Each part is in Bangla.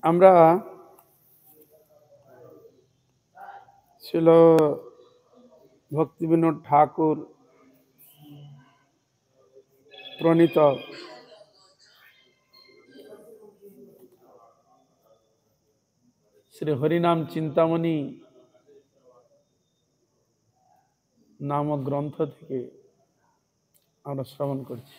আমরা ছিল ভক্তিবিনোদ ঠাকুর প্রণীত শ্রী হরিনাম চিন্তামণি নামক গ্রন্থ থেকে আমরা শ্রবণ করছি।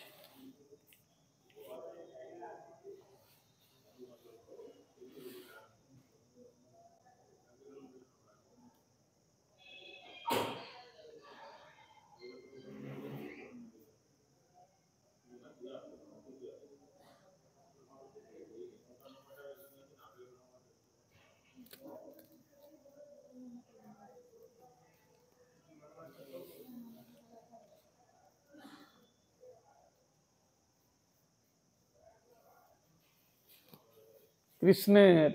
কৃষ্ণের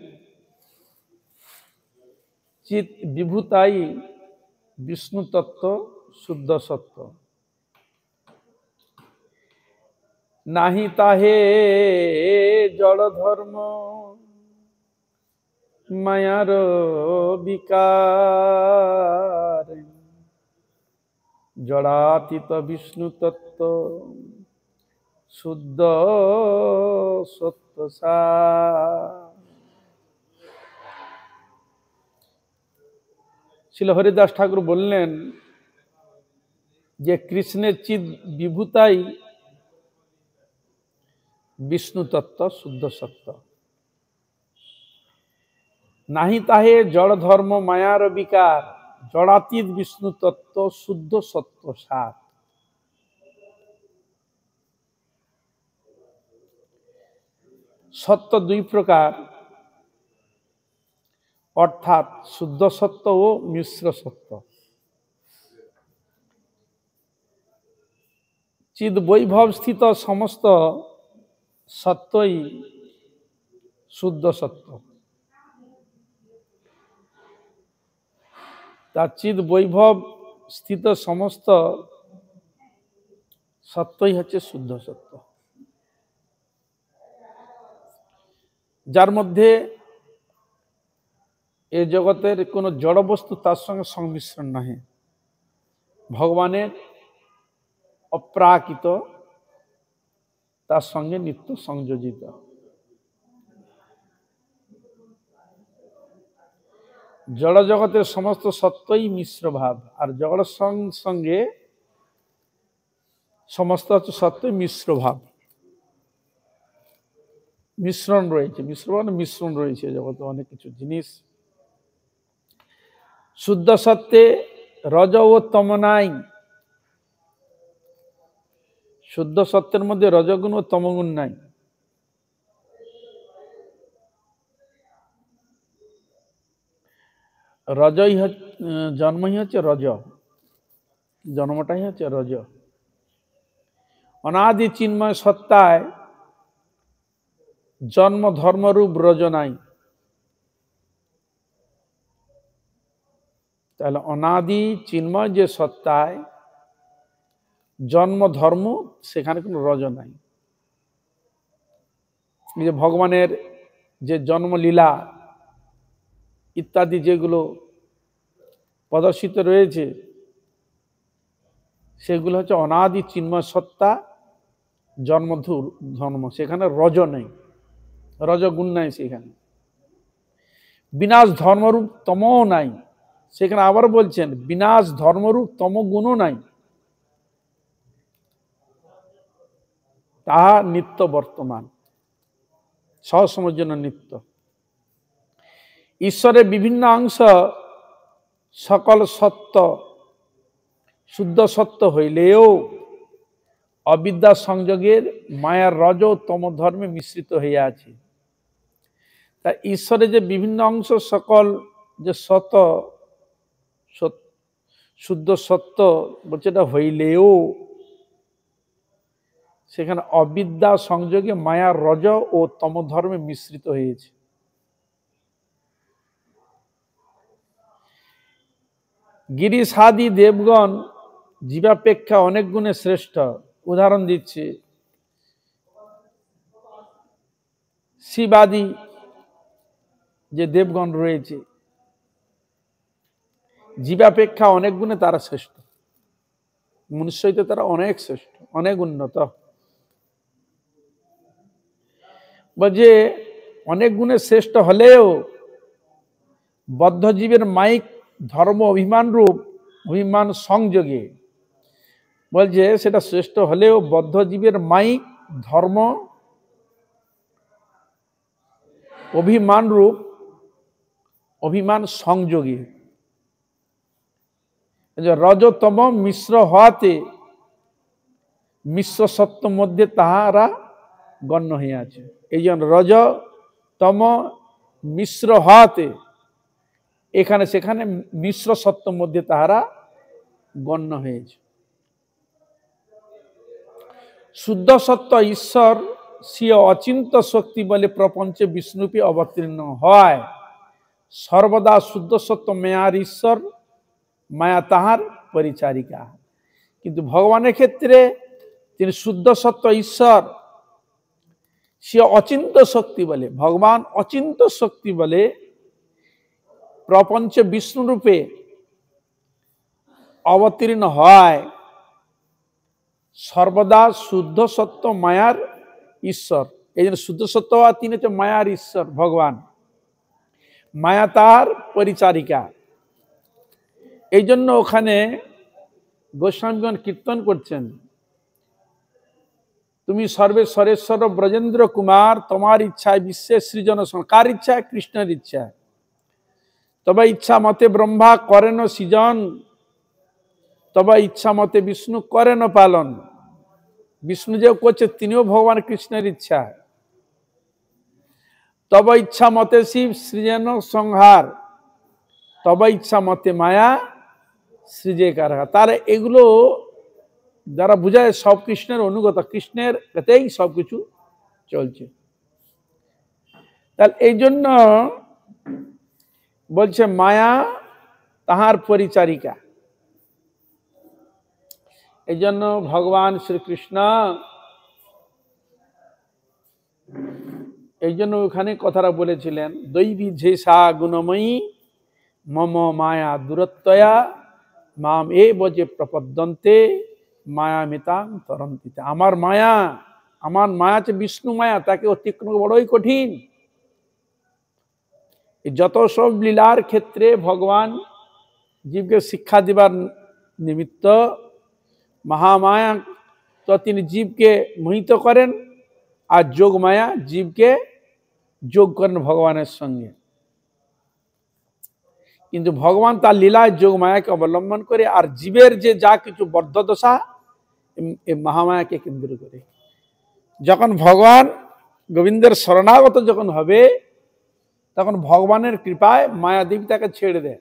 চিৎ বিভূতাই বিষ্ণু তত্ত্ব শুদ্ধ সত্য, নাহি তাহে জড় ধর্ম মায়ার বিকার, জড়াতীত বিষ্ণু তত্ত্ব শুদ্ধ সত্য সার। শ্রীল হরিদাস ঠাকুর বললেন যে কৃষ্ণের চিৎ বিভূতাই বিষ্ণু তত্ত্ব শুদ্ধ সত্য, নাহি তাহে জড় ধর্ম মায়ার বিকার, জড়াতীত বিষ্ণু তত্ত্ব শুদ্ধ সত্য সার। সত্য দুই প্রকার, অর্থাৎ শুদ্ধ সত্য ও মিশ্র সত্য। চিৎ বৈভব স্থিত সমস্ত সত্যই শুদ্ধ সত্য। তার চিৎ বৈভব স্থিত সমস্ত সত্যই হচ্ছে শুদ্ধ সত্য, যার মধ্যে এই জগতের কোন জড় বস্তু তার সঙ্গে সংমিশ্রণ নহে। ভগবানের অপ্রাকৃত, তার সঙ্গে নিত্য সংযোজিত। জড় জগতের সমস্ত সত্যই মিশ্র ভাব, আর জড় সঙ্গে সমস্ত হচ্ছে সত্যই মিশ্র ভাব, মিশ্রণ রয়েছে। মিশ্রণ রয়েছে জগতে অনেক কিছু জিনিস। শুদ্ধ সত্যে রজ ও তম নাই। শুদ্ধ সত্যের মধ্যে রজগুণ ও তমগুণ নাই। রজই জন্মই হচ্ছে রজ, জন্মটাই হচ্ছে রজ। অনাদি চিন্ময় সত্তায় জন্ম ধর্মরূপ রজ নাই। তাহলে অনাদি চিন্ময় যে সত্তায় জন্ম ধর্ম, সেখানে কোনো রজ নাই। যে ভগবানের যে জন্মলীলা ইত্যাদি যেগুলো প্রদর্শিত রয়েছে, সেগুলো হচ্ছে অনাদি চিন্ময় সত্তা জন্ম ধর্ম, সেখানে রজ নেই, রজগুণ নাই সেখানে। বিনাশ ধর্মরূপ তমও নাই, সেখানে আবার বলছেন বিনাশ ধর্মরূপ তম গুণও নাই। তাহা নিত্য বর্তমান, সবসময়ের জন্য নিত্য। ঈশ্বরের বিভিন্ন অংশ সকল সত্য শুদ্ধ সত্য হইলেও অবিদ্যা সংযোগের মায়ার রজ তম ধর্মে মিশ্রিত হইয়া আছে। তা ঈশ্বরের যে বিভিন্ন অংশ সকল যে সত্য শুদ্ধ সত্য বলছে, এটা হইলেও সেখানে অবিদ্যা সংযোগে মায়ার রজ ও তম ধর্মে মিশ্রিত হয়েছে। গিরিশাদি দেবগণ জীবাপেক্ষা অনেক গুণে শ্রেষ্ঠ। উদাহরণ দিচ্ছে, শিবাদি যে দেবগণ রয়েছে, জীবাপেক্ষা অনেক গুণে তারা শ্রেষ্ঠ, মনুষ্য হইতে তারা অনেক শ্রেষ্ঠ, অনেক উন্নত। বলছে অনেক গুণে শ্রেষ্ঠ হলেও বদ্ধজীবের মাইক ধর্ম অভিমান রূপ অভিমান সংযোগে, বলছে সেটা শ্রেষ্ঠ হলেও বদ্ধজীবের মাইক ধর্ম অভিমান রূপ অভিমান সংযোগে, রজতম মিশ্র হওয়াতে মিশ্র সত্য মধ্যে তাহারা গণ্য হইয়াছে। এই জন্য রজতম মিশ্র হওয়াতে এখানে সেখানে মিশ্র সত্য মধ্যে তাহারা গণ্য হয়েছে। শুদ্ধ সত্য ঈশ্বর স্বীয় অচিন্ত শক্তি বলে প্রপঞ্চে বিষ্ণুরূপে অবতীর্ণ হয়। সর্বদা শুদ্ধ সত্য মায়ার ঈশ্বর, মায়া তাহার পরিচারিকা। কিন্তু ভগবানের ক্ষেত্রে তিনি শুদ্ধ সত্য ঈশ্বর, সে অচিন্ত শক্তি বলে, ভগবান অচিন্ত শক্তি বলে প্রপঞ্চে বিষ্ণু রূপে অবতীর্ণ হয়। সর্বদা শুদ্ধ সত্য মায়ার ঈশ্বর, এই জন্য শুদ্ধ সত্য তিনি হচ্ছে মায়ার ঈশ্বর ভগবান, মায়া তার পরিচারিকা। এই জন্য ওখানে গোস্বামীগণ কীর্তন করছেন, তুমি সর্বেশ্বরেশ্বর ব্রজেন্দ্র কুমার, তোমার ইচ্ছায় বিশ্বের সৃজন। কার ইচ্ছা? কৃষ্ণের ইচ্ছা। তবে ইচ্ছা মতে ব্রহ্মা করেন সৃজন, তবে ইচ্ছা মতে বিষ্ণু করেন পালন। বিষ্ণু যে করছে তিনিও ভগবান কৃষ্ণের ইচ্ছা। তবে ইচ্ছা মতে শিব সৃজন সংহার, তবে ইচ্ছা মতে মায়া সৃজে কারহার। তার এগুলো যারা বুঝায় সব কৃষ্ণের অনুগত, কৃষ্ণের কাছেই সবকিছু চলছে। তাহলে এই জন্য বলছে মায়া তাহার পরিচারিকা। এই জন্য ভগবান শ্রীকৃষ্ণ এই জন্য ওখানে কথাটা বলেছিলেন, দৈবী ঝেষা গুণময়ী মম মায়া দূরত্বয়া মাম এ বজে প্রপদ্যন্তে মায়া মিতাং তরন্তিতে। আমার মায়া হচ্ছে বিষ্ণু মায়া, তাকে অতিক্রম বড়ই কঠিন। যত সব লীলার ক্ষেত্রে ভগবান জীবকে শিক্ষা দিবার নিমিত্ত মহামায়া তো তিনি জীবকে মোহিত করেন, আর যোগ মায়া জীবকে যোগ করেন ভগবানের সঙ্গে। কিন্তু ভগবান তার লীলায় যোগ মায়াকে অবলম্বন করে, আর জীবের যে যা কিছু বদ্ধদশা এই মহামায়াকে কেন্দ্র করে। যখন ভগবান গোবিন্দের শরণাগত যখন হবে, তখন ভগবানের কৃপায় মায়াদেবী তাকে ছেড়ে দেয়।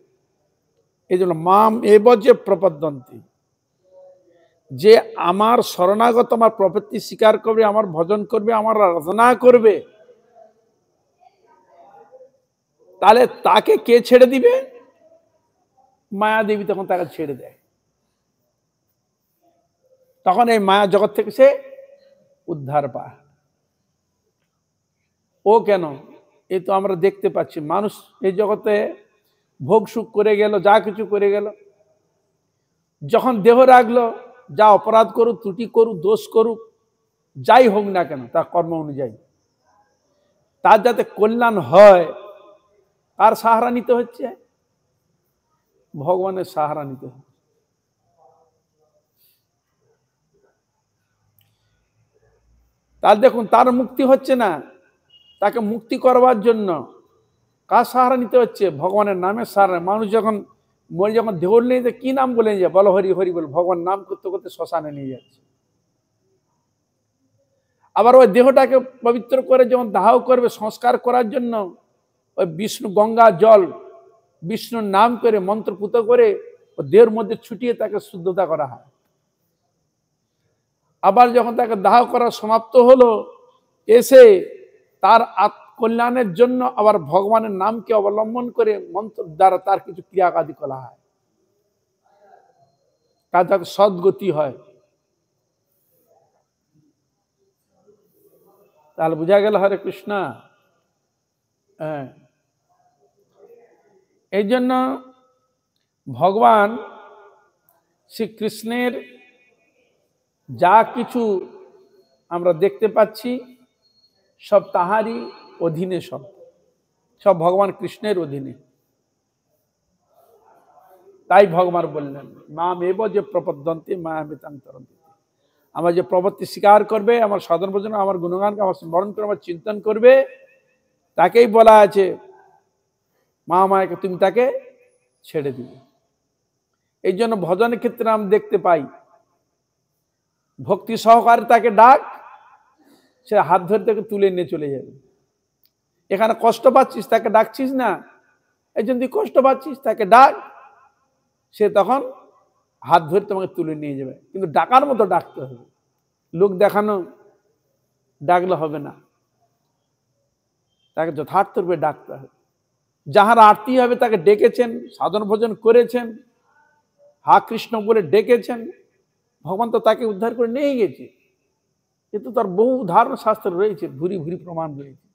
এই জন্য মাম এব যে প্রপদ্যন্তি, যে আমার শরণাগত, আমার প্রপত্তি স্বীকার করবে, আমার ভজন করবে, আমার আরাধনা করবে, তাহলে তাকে কে ছেড়ে দিবে? মায়াদেবী তখন তাকে ছেড়ে দেয়। তখন এই মায়া জগৎ থেকে সে উদ্ধার পায়। ও কেন? এই তো আমরা দেখতে পাচ্ছি মানুষ এই জগতে ভোগ সুখ করে গেল, যা কিছু করে গেল, যখন দেহ রাখলো, যা অপরাধ করুক, ত্রুটি করুক, দোষ করুক, যাই হোক না কেন তার কর্ম অনুযায়ী, তার যাতে কল্যাণ হয়, কার সাহারা নিতে হচ্ছে? ভগবানের সাহারা নিতে হচ্ছে। তার দেখুন তার মুক্তি হচ্ছে না, তাকে মুক্তি করবার জন্য কার সাহারা নিতে হচ্ছে? ভগবানের নামের সাহারা। মানুষ যখন মরে, যখন দেহ নিয়ে যায়, কি নাম বলে যায়? বলো হরি হরি বল। ভগবান নাম করতে করতে শ্মশানে নিয়ে যাচ্ছে। আবার ওই দেহটাকে পবিত্র করে যখন দাহ করবে, সংস্কার করার জন্য ওই বিষ্ণু গঙ্গা জল বিষ্ণুর নাম করে মন্ত্রপুত করে ও দেহের মধ্যে ছুটিয়ে তাকে শুদ্ধতা করা হয়। আবার যখন তাকে দাহ করা সমাপ্ত হলো, এসে তার কল্যাণের জন্য আবার ভগবানের নামকে অবলম্বন করে মন্ত্র দ্বারা তার কিছু ক্রিয়াকাদি করা হয়, তার যাতে সদ্গতি হয়। তাহলে বোঝা গেল হরে কৃষ্ণ। হ্যাঁ, এই জন্য ভগবান শ্রীকৃষ্ণের যা কিছু আমরা দেখতে পাচ্ছি সব তাহারই অধীনে, সব সব ভগবান কৃষ্ণের অধীনে। তাই ভগবান বললেন মামেব যে প্রপদ্যন্তে মায়ামিতাং তরন্তি, আমার যে প্রবৃত্তি স্বীকার করবে, আমার সাধন ভজন, আমার গুণগানকে আমার স্মরণ করে আমার চিন্তন করবে, তাকেই বলা আছে মা মায়াকে তুমি তাকে ছেড়ে দিবে। এই জন্য ভজনের ক্ষেত্রে আমরা দেখতে পাই ভক্তি সহকারে তাকে ডাক, সে হাত ধরে তাকে তুলে নিয়ে চলে যাবে। এখানে কষ্ট পাচ্ছিস, তাকে ডাকছিস না, এই জন্য তুই কষ্ট পাচ্ছিস, তাকে ডাক, সে তখন হাত ধরে তোমাকে তুলে নিয়ে যাবে। কিন্তু ডাকার মতো ডাকতে হবে, লোক দেখানো ডাকলে হবে না, তাকে যথার্থরূপে ডাকতে হবে। যাহার আরতি হবে তাকে ডেকেছেন, সাধন ভোজন করেছেন, হা কৃষ্ণ বলে ডেকেছেন, ভগবান তো তাকে উদ্ধার করে নিয়ে গেছে। কিন্তু তার বহু উদাহরণ শাস্ত্র রয়েছে, ভুরি ভুরি প্রমাণ রয়েছে।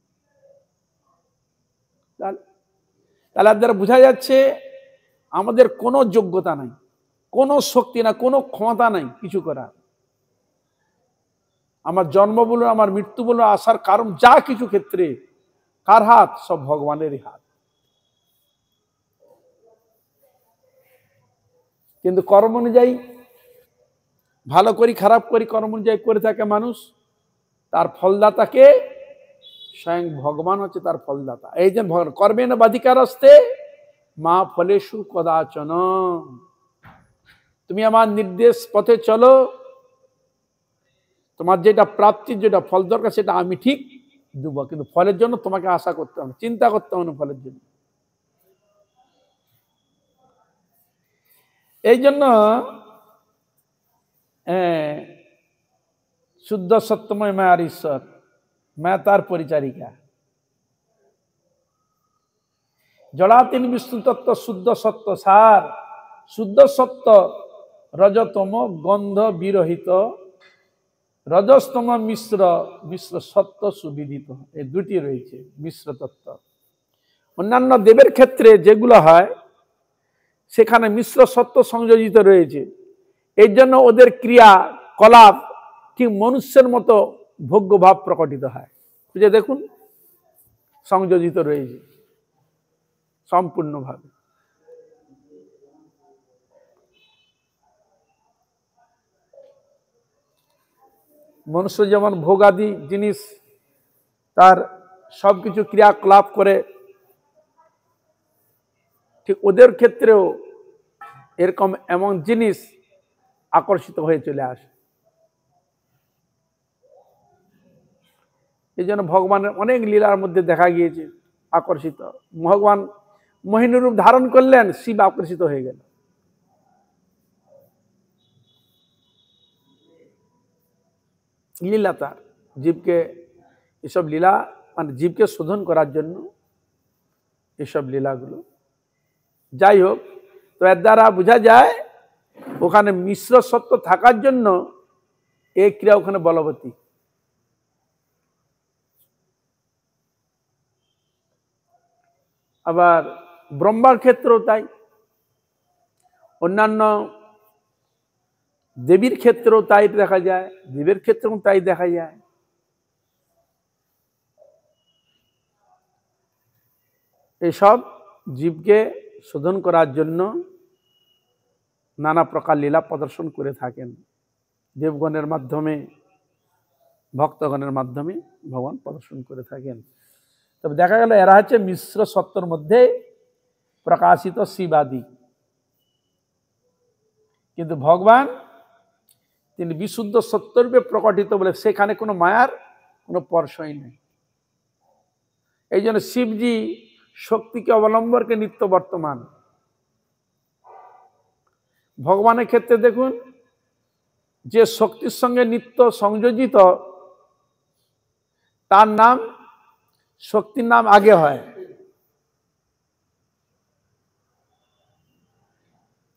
তাহলে দ্বারা বোঝা যাচ্ছে আমাদের কোনো যোগ্যতা নাই, কোনো শক্তি না, কোনো ক্ষমতা নাই কিছু করার। আমার জন্ম বলুন, আমার মৃত্যু বলুন, আসার কারণ যা কিছু ক্ষেত্রে কার হাত? সব ভগবানেরই হাত। কিন্তু কর্ম অনুযায়ী ভালো করি খারাপ করি কর্ম অনুযায়ী করে থাকে মানুষ, তার ফলদাতাকে স্বয়ং ভগবান হচ্ছে তার ফলদাতা। এই যে কর্মেণ বাধিকারস্তে মা ফলেষু কদাচন, তুমি আমার নির্দেশ পথে চলো, তোমার যেটা প্রাপ্তির যেটা ফল দরকার সেটা আমি ঠিক দেবো, কিন্তু ফলের জন্য তোমাকে আশা করতে হবে, চিন্তা করতে হবে না ফলের জন্য। এই জন্য শুদ্ধ সত্যময় মায়ার ঈশ্বর, মায়া তার পরিচারিকা। জড়া তিনি বিষ্ণু তত্ত্ব শুদ্ধ সত্য সার, শুদ্ধ সত্য রজতম গন্ধ বিরহিত, রজস্তম মিশ্র, মিশ্র সত্য সুবিদিত, এই দুটি রয়েছে মিশ্র তত্ত্ব। অন্যান্য দেবের ক্ষেত্রে যেগুলো হয় সেখানে মিশ্র সত্য সংযোজিত রয়েছে। এই জন্য ওদের ক্রিয়া কলাপ ঠিক মনুষ্যের মতো ভোগ্য ভাব প্রকটিত হয়। বুঝে দেখুন, সংযোজিত রয়েছে সম্পূর্ণভাবে। মনুষ্য যেমন ভোগাদি জিনিস তার সবকিছু ক্রিয়াকলাপ করে, ঠিক ওদের ক্ষেত্রেও এরকম এমন জিনিস আকর্ষিত হয়ে চলে আসে। এই জন্য ভগবানের অনেক লীলার মধ্যে দেখা গিয়েছে আকর্ষিত। ভগবান মোহিনী রূপ ধারণ করলেন, শিব আকর্ষিত হয়ে গেল। লীলা তার, জীবকে এসব লীলা মানে জীবকে শোধন করার জন্য এসব লীলাগুলো। যাই হোক, তো এর দ্বারা বোঝা যায় ওখানে মিশ্র সত্য থাকার জন্য এই ক্রিয়া ওখানে বলবতী। আবার ব্রহ্মার ক্ষেত্রেও তাই, অন্যান্য দেবীর ক্ষেত্রেও তাই দেখা যায়, দেবের ক্ষেত্রেও তাই দেখা যায়। এসব জীবকে শোধন করার জন্য নানা প্রকার লীলা প্রদর্শন করে থাকেন, দেবগণের মাধ্যমে ভক্তগণের মাধ্যমে ভগবান প্রদর্শন করে থাকেন। তবে দেখা গেল এরা হচ্ছে মিশ্র সত্যের মধ্যে প্রকাশিত শিবাদি, কিন্তু ভগবান তিনি বিশুদ্ধ সত্যরূপে প্রকটিত বলে সেখানে কোনো মায়ার কোনো স্পর্শই নেই। এই জন্য শিবজি শক্তিকে অবলম্বনকে নিত্য বর্তমান। ভগবানের ক্ষেত্রে দেখুন, যে শক্তির সঙ্গে নিত্য সংযোজিত তার নাম, শক্তির নাম আগে হয়,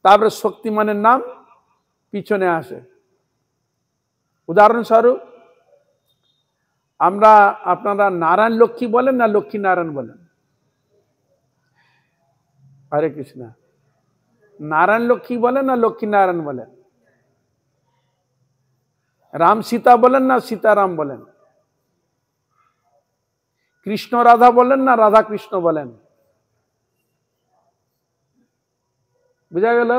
তারপরে শক্তিমানের নাম পিছনে আসে। উদাহরণস্বরূপ আপনারা নারায়ণ লক্ষ্মী বলেন না লক্ষ্মী নারায়ণ বলেন? হরে কৃষ্ণ। নারায়ণ লক্ষ্মী বলেন না লক্ষ্মী নারায়ণ বলেন? রাম সীতা বলেন না সীতারাম বলেন? কৃষ্ণ রাধা বলেন না রাধা কৃষ্ণ বলেন? বুঝা গেল?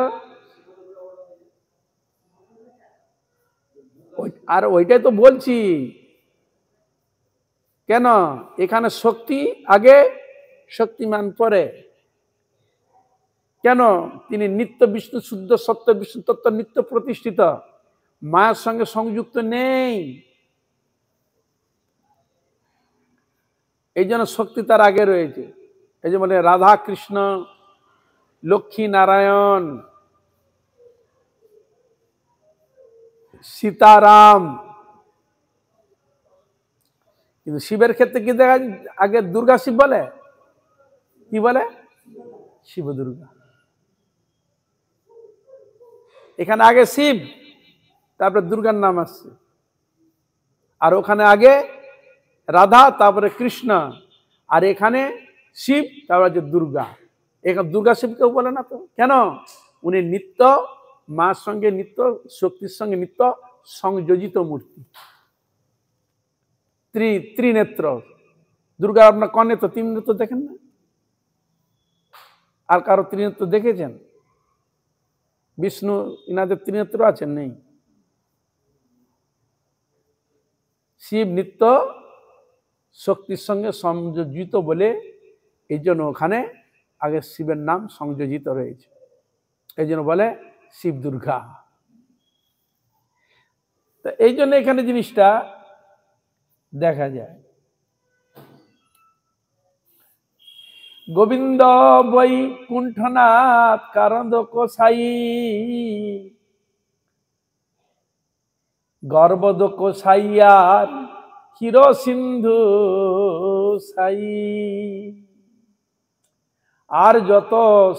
আর ওইটাই তো বলছি। কেন এখানে শক্তি আগে শক্তিমান পরে? কেন? তিনি নিত্য বিষ্ণু, শুদ্ধ সত্য বিষ্ণু তত্ত্ব, নিত্য প্রতিষ্ঠিত, মায়ের সঙ্গে সংযুক্ত নেই। এই জন্য শক্তি তার আগে রয়েছে। এই যে বলে রাধা কৃষ্ণ, লক্ষ্মী নারায়ণ, সীতারাম। কিন্তু শিবের ক্ষেত্রে কি দেখা যায়? আগে দুর্গা শিব বলে, কি বলে? শিব দুর্গা। এখানে আগে শিব, তারপরে দুর্গার নাম আসছে। আর ওখানে আগে রাধা, তারপরে কৃষ্ণ, আর এখানে শিব, তারপরে যে দুর্গা। এখানে দুর্গা শিব কেউ বলে না তো। কেন? উনি নিত্য মার সঙ্গে, নিত্য শক্তির সঙ্গে নিত্য সংযোজিত মূর্তি। ত্রিনেত্র। দুর্গা আপনার কনেত্র, তিন নেত্র দেখেন না? আর কারো ত্রিনেত্র দেখেছেন? বিষ্ণু ইনাদের ত্রিনেত্র আছেন? নেই। শিব নিত্য শক্তির সঙ্গে সংযোজিত বলে এই জন্য ওখানে আগে শিবের নাম সংযোজিত রয়েছে। এই জন্য বলে শিব দুর্গা। তো এই জন্য এখানে জিনিসটা দেখা যায়। গোবিন্দ বৈকুণ্ঠনাথ কারন্দ কোসাই, গর্বদ কোসাইয়ার ক্ষীর সিন্ধু সাই। আর যত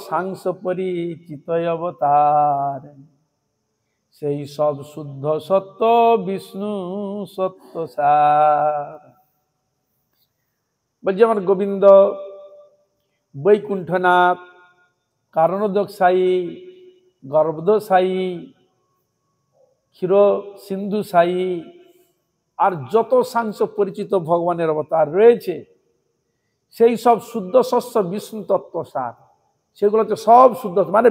সাংস পরিচিত অবতার, সেই সব শুদ্ধ সত্য বিষ্ণু সত্য সার। বলছি আমার গোবিন্দ, বৈকুণ্ঠনাথ, কারণোদক সাই, গর্ভদ সাই, ক্ষীর সিন্ধু সাই, আর যত সাংস পরিচিত ভগবানের অবতার রয়েছে, সেই সব শুদ্ধ সত্য বিষ্ণু তত্ত্ব সার। সেগুলো তো সব শুদ্ধ, মানে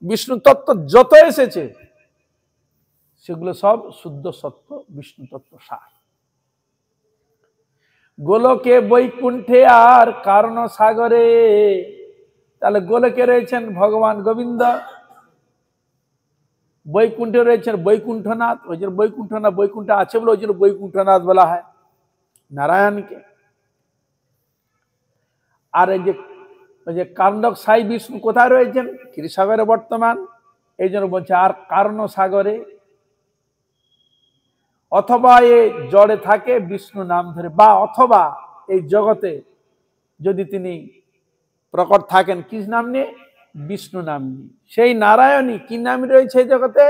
বিষ্ণু তত্ত্ব যত এসেছে সেগুলো সব শুদ্ধ সত্য বিষ্ণু তত্ত্ব সার। গোলকে বৈকুণ্ঠে আর কারণ সাগরে, তাহলে গোলকে রয়েছেন ভগবান গোবিন্দ, বৈকুণ্ঠে রয়েছেন বৈকুণ্ঠনাথ। ওই জন্য বৈকুণ্ঠনাথ, বৈকুণ্ঠ আছে বলে ওই জন্য বৈকুণ্ঠনাথ বলা হয় নারায়ণকে। আর এই যে কারণক সাই বিষ্ণু কোথায় রয়েছেন? ক্ষীরসাগরে বর্তমান। এই জন্য বলছে আর কারণ সাগরে, অথবা এ জড়ে থাকে বিষ্ণু নাম ধরে, বা অথবা এই জগতে যদি তিনি প্রকট থাকেন কি নাম নিয়ে? বিষ্ণু নাম নিয়ে। সেই নারায়ণী কি নাম রয়েছে এই জগতে?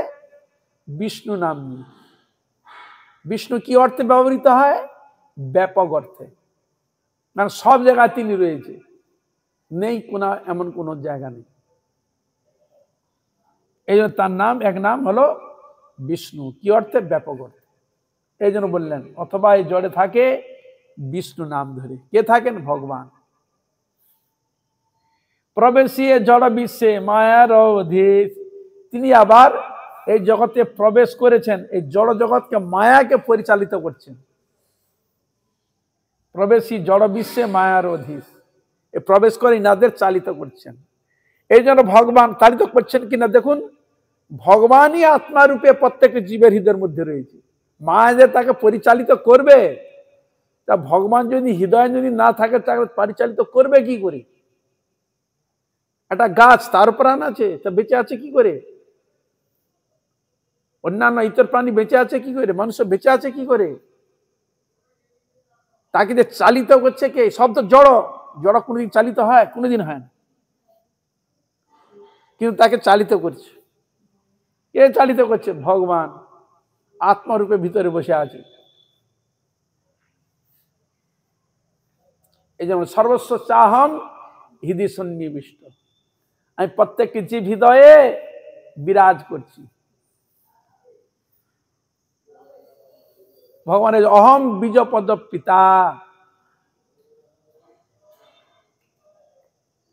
বিষ্ণু নাম নিয়ে। বিষ্ণু কি অর্থে ব্যবহৃত হয়? ব্যাপক অর্থে, মানে সব জায়গায় তিনি রয়েছে, নেই কোনা এমন কোন জায়গা নেই। এই জন্য তার নাম, এক নাম হলো বিষ্ণু। কি অর্থে? ব্যাপক অর্থে। এই জন্য বললেন অথবা এই জড়ে থাকে বিষ্ণু নাম ধরে। কে থাকেন? ভগবান। প্রবেশিয়ে জড় বিশ্বে মায়ার অধীশ, তিনি আবার এই জগতে প্রবেশ করেছেন, এই জড় জগৎকে মায়াকে পরিচালিত করছেন। প্রবেশী জড় বিশ্বে মায়ার অধীশ, এ প্রবেশ করে ইনাদের চালিত করছেন। এই জন্য ভগবান চালিত করছেন কিনা দেখুন, ভগবানই আত্মারূপে প্রত্যেক জীবের হৃদয়ের মধ্যে রয়েছে। মায়া যে তাকে পরিচালিত করবে, তা ভগবান যদি হৃদয় যদি না থাকে তাকে পরিচালিত করবে কি করে? একটা গাছ, তার প্রাণ আছে, তা বেঁচে আছে কি করে? অন্যান্য ইতর প্রাণী বেঁচে আছে কি করে? মানুষ বেঁচে আছে কি করে? তাকে যে চালিত করছে কে? সব তো জড়। জড় কোনোদিন চালিত হয়? কোনোদিন হয় না। কিন্তু তাকে চালিত করছে কে? চালিত করছে ভগবান, আত্মারূপে ভিতরে বসে আছে। এই যেমন সর্বস্ব চাহম হৃদয় সন্নিবিষ্ট, আমি প্রত্যেকটি জীব হৃদয়ে বিরাজ করছি। ভগবানের অহম বীজপদ পিতা,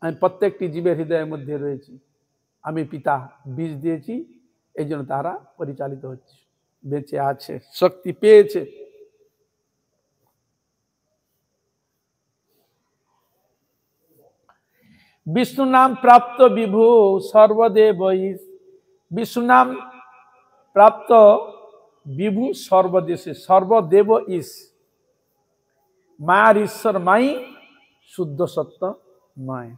আমি প্রত্যেকটি জীবের হৃদয়ের মধ্যে রয়েছি। আমি পিতা বীজ দিয়েছি, এই জন্য তারা পরিচালিত হচ্ছে, বেঁচে আছে, শক্তি পেয়েছে। বিষ্ণু নাম প্রাপ্ত বিভু সর্বদেব ঈশ, বিষ্ণু নাম প্রাপ্ত বিভু সর্বদেশে সর্বদেব ঈশ, মায়ার ঈশ্বর মাই শুদ্ধ সত্য নয়।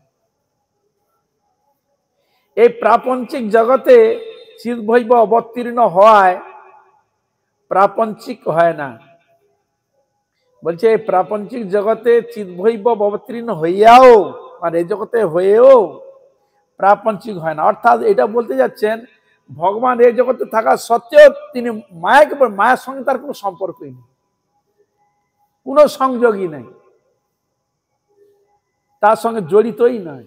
এই প্রাপঞ্চিক জগতে চিদ্বৈব অবতীর্ণ হওয়ায় প্রাপঞ্চিক হয় না। বলছে এই প্রাপঞ্চিক জগতে চিদ্বৈব অবতীর্ণ হইয়াও, মানে এই জগতে হয়েও প্রাপঞ্চিক হয় না। অর্থাৎ এটা বলতে যাচ্ছেন ভগবান এই জগতে থাকা সত্ত্বেও তিনি মায়ের সঙ্গে তার কোনো সম্পর্কই নেই, কোনো সংযোগই নেই, তার সঙ্গে জড়িতই নয়।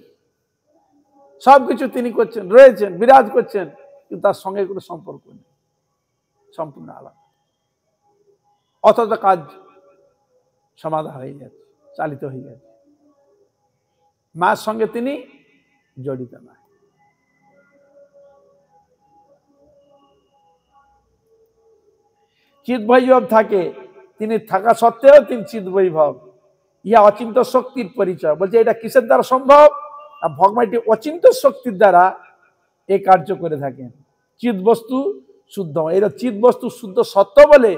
সবকিছু তিনি করছেন, রয়েছেন, বিরাজ করছেন, কিন্তু তার সঙ্গে কোনো সম্পর্ক নেই, সম্পূর্ণ আলাদা। অথচ কাজ সমাধা হয়ে যাচ্ছে, চালিত হয়ে যাচ্ছে, মায়ের সঙ্গে তিনি জড়িত নয়। চিদ্বৈভব থাকে, তিনি থাকা সত্ত্বেও তিনি চিদ্বৈভব, ইহা অচিন্ত শক্তির পরিচয়। বলছে এটা কিসের দ্বারা সম্ভব? ভগবান এটি অচিন্ত শক্তির দ্বারা এই কার্য করে থাকেন। চিৎ বস্তু শুদ্ধ, এটা চিৎ বস্তু শুদ্ধ সত্য বলে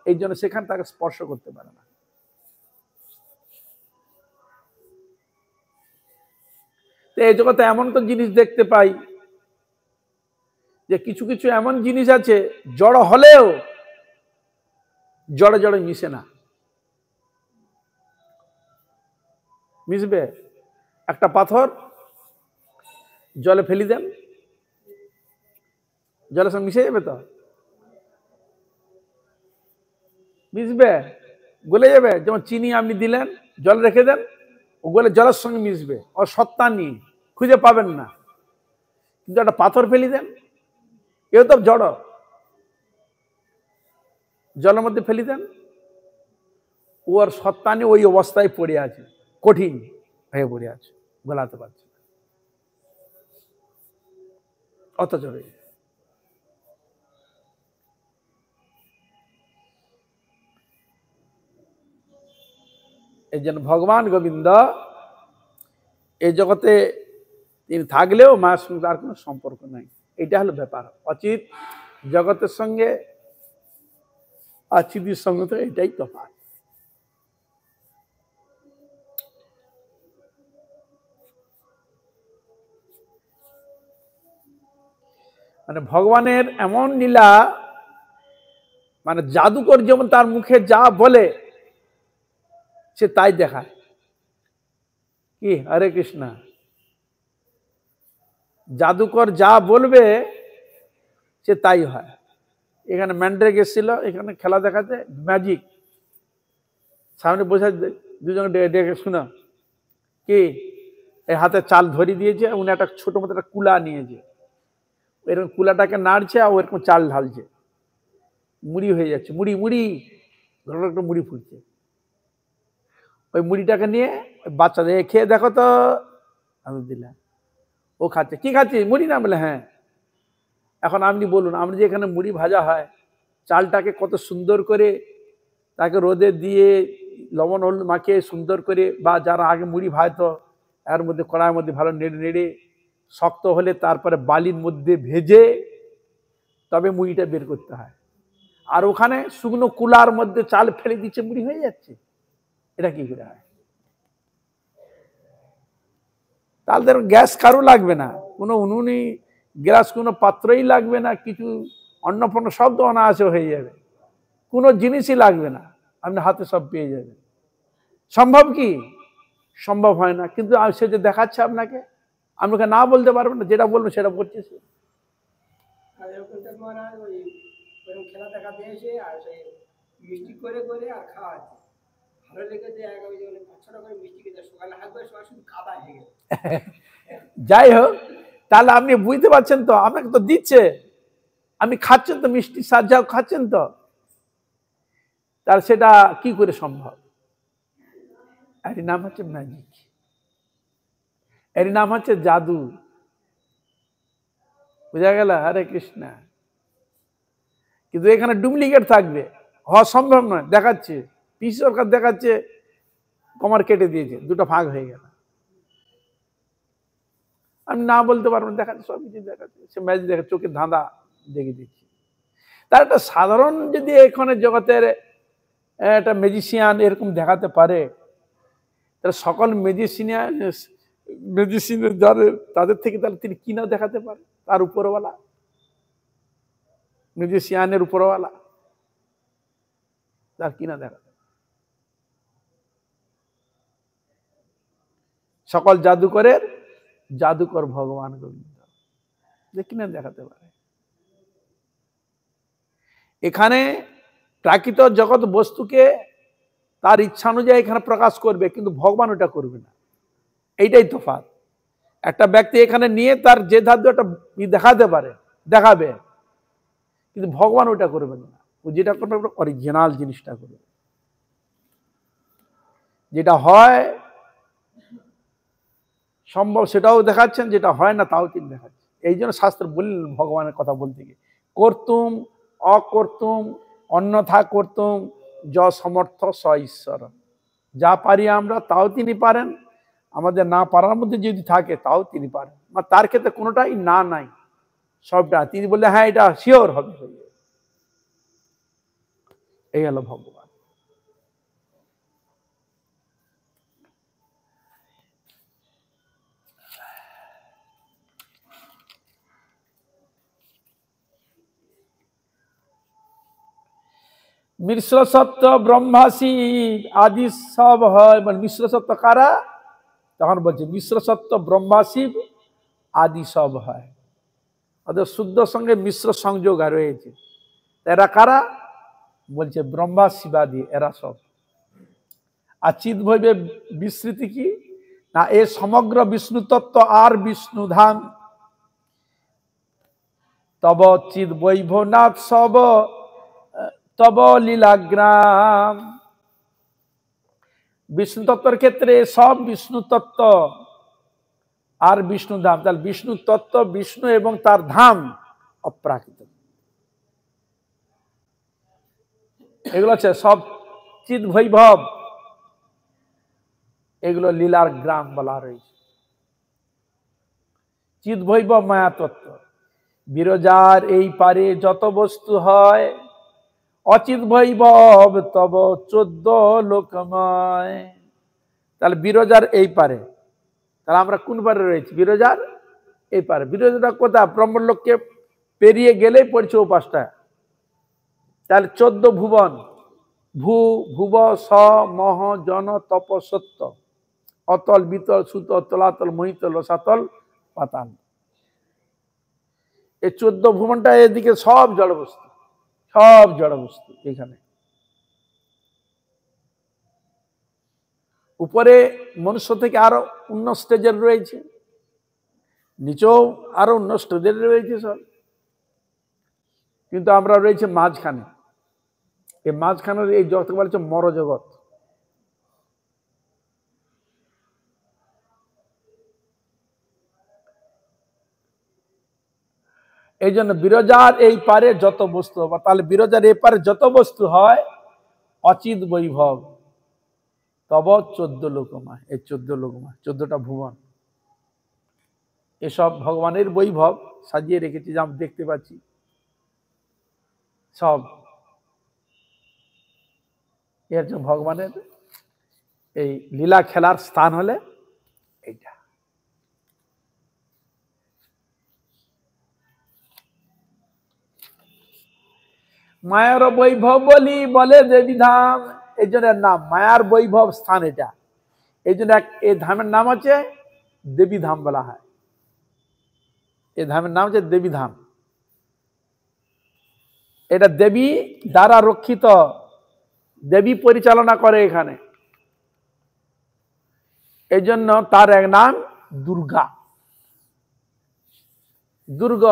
এই জন্য সেখানে তাকে স্পর্শ করতে পারে না। এই জগতে এমন তো জিনিস দেখতে পাই যে কিছু কিছু এমন জিনিস আছে জড় হলেও জড়ে জড়ে মিশে না। মিশবে? একটা পাথর জলে ফেলি দেন, জলের সঙ্গে মিশে যাবে তো? মিশবে? গলে যাবে? যেমন চিনি আপনি দিলেন, জলে রেখে দেন, ও গলে জলের সঙ্গে মিশবে, ওর সত্তা নেই, খুঁজে পাবেন না। কিন্তু একটা পাথর ফেলি দেন, এও তো জড়, জলের মধ্যে ফেলি দেন, ওর সত্তা নেই, ওই অবস্থায় পড়ে আছে, কঠিন হয়ে পড়ে আছে, গলাতে পারছে না, অথচ এই জন্য ভগবান গোবিন্দ এই জগতে তিনি থাকলেও মায়ের সঙ্গে তার কোনো সম্পর্ক নাই। এটা হলো ব্যাপার। অচিত জগতের সঙ্গে আর চিদির সঙ্গে তো এটাই তফাৎ। মানে ভগবানের এমন লীলা, মানে জাদুকর যেমন তার মুখে যা বলে সে তাই দেখায়। কি হরে কৃষ্ণ, জাদুকর যা বলবে সে তাই হয়। এখানে ম্যান্ড্রেক এসেছিল এখানে খেলা দেখাতে, ম্যাজিক সামনে বসে দুজন ডেকে শোনা কি এই হাতে চাল ধরিয়ে দিয়েছে, উনি একটা ছোট মতো একটা কুলা নিয়েছে, এরকম কুলাটাকে নাড়ছে আর এরকম চাল ঢালছে, মুড়ি হয়ে যাচ্ছে, মুড়ি মুড়ি ধরো একটা মুড়ি ফুটছে। ওই মুড়িটাকে নিয়ে বাচ্চাদের খেয়ে দেখো তো, আমি দিলাম, ও খাচ্ছে। কি খাচ্ছি? মুড়ি না? বলে হ্যাঁ। এখন আপনি বলুন, আপনি যে এখানে মুড়ি ভাজা হয়, চালটাকে কত সুন্দর করে তাকে রোদে দিয়ে লবণ হলুদ মাখিয়ে সুন্দর করে, বা যারা আগে মুড়ি ভাজতো এর মধ্যে কড়াইয়ের মধ্যে ভালো নেড়ে নেড়ে শক্ত হলে তারপরে বালির মধ্যে ভেজে তবে মুড়িটা বের করতে হয়। আর ওখানে শুকনো কুলার মধ্যে চাল ফেলে দিচ্ছে, মুড়ি হয়ে যাচ্ছে। এটা কি করে হয়? তাহলে গ্যাস কারো লাগবে না, কোনো উনুনি গ্যাস কোনো পাত্রই লাগবে না, কিছু অন্নপূর্ণ সব তো অনায়াসে হয়ে যাবে, কোনো জিনিসই লাগবে না, আপনি হাতে সব পেয়ে যাবেন। সম্ভব কি? সম্ভব হয় না। কিন্তু সে যে দেখাচ্ছে আপনাকে, আপনাকে না বলতে পারবেন না, যেটা বলবেন সেটা করছে সে। খেলা দেখা দিয়েছে আর সেই মিষ্টি করে করে আর খাওয়া ভালো লেগেছে, মিষ্টি খেতে সকালে হাঁকবে, সবাই শুধু কাদা হয়ে গেছে। যাই হোক, তাহলে আপনি বুঝতে পারছেন তো, আপনাকে তো দিচ্ছে, আপনি খাচ্ছেন তো, মিষ্টি সাজাও খাচ্ছেন তো, তাহলে সেটা কি করে সম্ভব? এর নাম হচ্ছে ম্যাজিক, এর নাম হচ্ছে জাদু। বুঝা গেল? হরে কৃষ্ণ। কিন্তু এখানে ডুপ্লিকেট থাকবে, হওয়া সম্ভব নয়। দেখাচ্ছে পিসি সরকার, দেখাচ্ছে কমার কেটে দিয়েছে, দুটো ভাগ হয়ে গেল। আমি না বলতে পারবো, দেখাচ্ছে সব কিছু দেখাচ্ছে, সে ম্যাজিক দেখা, চোখের ধাঁধা দেখে দিচ্ছি। তার একটা সাধারণ যদি এখানে জগতের একটা ম্যাজিশিয়ান এরকম দেখাতে পারে, তাহলে সকল ম্যাজিশিয়ানের যাদের, তাদের থেকে তাহলে তিনি কি না দেখাতে পারে? তার উপরওয়ালা, ম্যাজিশিয়ানের উপরওয়ালা, তার কি না দেখাতে? সকল জাদুকরের জাদুকর ভগবান গোবিন্দ, দেখি না দেখাতে পারে। এখানে প্রাকৃত জগৎ বস্তুকে তার ইচ্ছা অনুযায়ী এখানে প্রকাশ করবে, কিন্তু ভগবান ওটা করবে না। এইটাই তফাৎ। একটা ব্যক্তি এখানে নিয়ে তার যে ধার্য একটা দেখাতে পারে, দেখাবে, কিন্তু ভগবান ওটা করবে না। ও যেটা করবে অরিজিনাল জিনিসটা করবে, যেটা হয় সম্ভব সেটাও দেখাচ্ছেন, যেটা হয় না তাও তিনি দেখাচ্ছেন। এই জন্য শাস্ত্র বললেন, ভগবানের কথা বলতে গিয়ে, কর্তুম অকর্তুম অন্যথা কর্তুম য সমর্থ স ঈশ্বর। যা পারি আমরা তাও তিনি পারেন, আমাদের না পারার মধ্যে যদি থাকে তাও তিনি পারেন। বা তার ক্ষেত্রে কোনোটাই না নাই, সবটা তিনি বললে হ্যাঁ এটা শিওর হবে। এই হলো ভগবান। মিশ্র সত্য ব্রহ্মাসি আদি সব হয়, মানে মিশ্র সত্য কারা? তখন বলছে মিশ্র সত্য ব্রহ্মাসি আদি সব হয়। ওদের শুদ্ধ সঙ্গে মিশ্র সংযোগ রয়েছে। এরা কারা? বলছে ব্রহ্মা শিবাদি, এরা সব। আর চিদ্বৈবে বিস্মৃতি কি না, এ সমগ্র বিষ্ণু তত্ত্ব আর বিষ্ণু ধাম, তব চিদ বৈভনাথ সব তব লীলাগ্রাম। বিষ্ণু তত্ত্বের ক্ষেত্রে সব বিষ্ণু তত্ত্ব আর বিষ্ণু ধাম, তাহলে বিষ্ণু তত্ত্ব, বিষ্ণু এবং তার ধাম অপ্রাকৃত। এগুলো হচ্ছে সব চিদ বৈভব, এগুলো লীলার গ্রাম বলা রয়েছে। চিদ বৈভব মায়া তত্ত্ব, বিরজার এই পারে যত বস্তু হয়, অচিত বৈভব তব 14 লোকময়। তাহলে বিরজার এই পারে, তাহলে আমরা কোন পারে রয়েছি? বিরজার এই পারে। বিরজাটা কোথায়? ব্রহ্মলোককে পেরিয়ে গেলেই পড়ছে ও পাশটা। তাহলে 14 ভুবন, ভূ ভুব স মহ জন তপ সত্য, অতল বিতল সুতল তলাতল মহিতল রসাতল পাতাল। এই 14 ভুবনটা এদিকে সব জড়বস্তু, সব জড়বস্তু। এখানে উপরে মনুষ্য থেকে আরো উন্নত স্টেজের রয়েছে, নিচেও আরো উন্নত স্টেজের রয়েছে সব, কিন্তু আমরা রয়েছে মাঝখানে। এই মাঝখানের এই জগৎকে বলা হচ্ছে মরজগৎ। এই জন্য বিরজার এই পারে যত বস্তু, তাহলে বিরজার এই পারে যত বস্তু হয়, অচিত বৈভব তব 14 লোকমা। এই 14 লোকমা, 14টা ভুবন, এসব ভগবানের বৈভব সাজিয়ে রেখেছি, যা আমরা দেখতে পাচ্ছি সব। এর জন্য ভগবানের এই লীলা খেলার স্থান হলে এইটা। মায়ার বৈভব বলি বলে দেবী ধাম, এই জন্য নাম মায়ার বৈভব স্থান এটা। এই জন্য এই ধামের নাম হচ্ছে দেবী ধাম বলা হয়। এই ধামের নাম হচ্ছে দেবী ধাম। এটা দেবী দ্বারা রক্ষিত, দেবী পরিচালনা করে এখানে। এই জন্য তার এক নাম দুর্গা। দুর্গ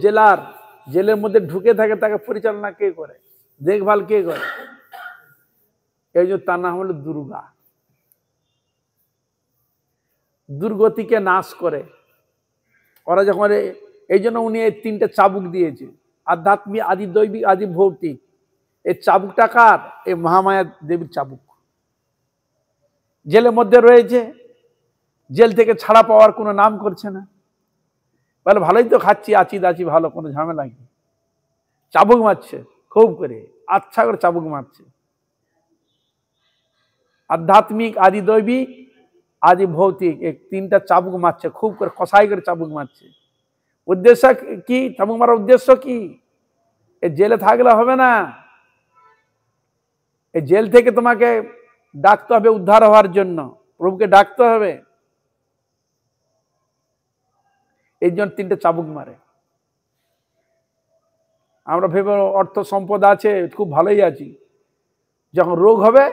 জেলার জেলের মধ্যে ঢুকে থাকে, তাকে পরিচালনা কে করে, দেখভাল কে করে? এই জন্য তার নাম হলো দুর্গা। দুর্গতিকে নাশ করে ওরা যখন, এই জন্য উনি এই তিনটে চাবুক দিয়েছে, আধ্যাত্মিক, আদি দৈবিক, আদি ভৌতিক। এই চাবুকটা কার? এই মহামায়া দেবীর চাবুক। জেলের মধ্যে রয়েছে, জেল থেকে ছাড়া পাওয়ার কোনো নাম করছে না, বলে ভালোই তো খাচ্ছি, আছি দাচি, ভালো, কোনো ঝামেলা নেই। চাবুক মারছে খুব করে, আচ্ছা করে চাবুক মারছে। আধ্যাত্মিক, আদি দৈবিক, আদি ভৌতিক, এই তিনটা চাবুক মারছে খুব করে, কষাই করে চাবুক মারছে। উদ্দেশ্য কি? চাবুক মারার উদ্দেশ্য কি? এই জেলে থাকলে হবে না, এই জেল থেকে তোমাকে ডাকতে হবে উদ্ধার হওয়ার জন্য, প্রভুকে ডাকতে হবে। এই জন্য তিনটে চাবুক মারে। আমরা ভেবে অর্থ সম্পদ আছে, খুব ভালোই আছি, যখন রোগ হবে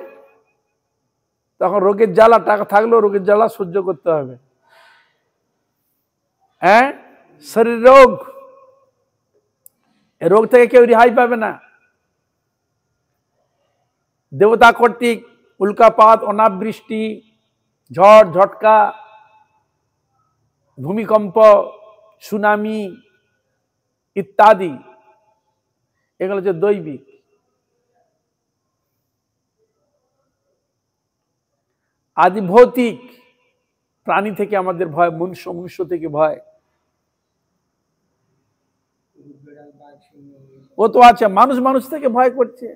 তখন রোগের জ্বালা, টাকা থাকলেও রোগের জ্বালা সহ্য করতে হবে। হ্যাঁ, শরীর রোগ, এই রোগ থেকে কেউ রেহাই পাবে না। দেবতা কর্তৃক উল্কাপাত, অনাবৃষ্টি, ঝড় ঝটকা, ভূমিকম্প, সুনামি ইত্যাদি, এগুলো হচ্ছে দৈবিক। আদি ভৌতিক, প্রাণী থেকে আমাদের ভয়, মনুষ্য থেকে ভয়, ও তো আছে। মানুষ থেকে ভয় করছে,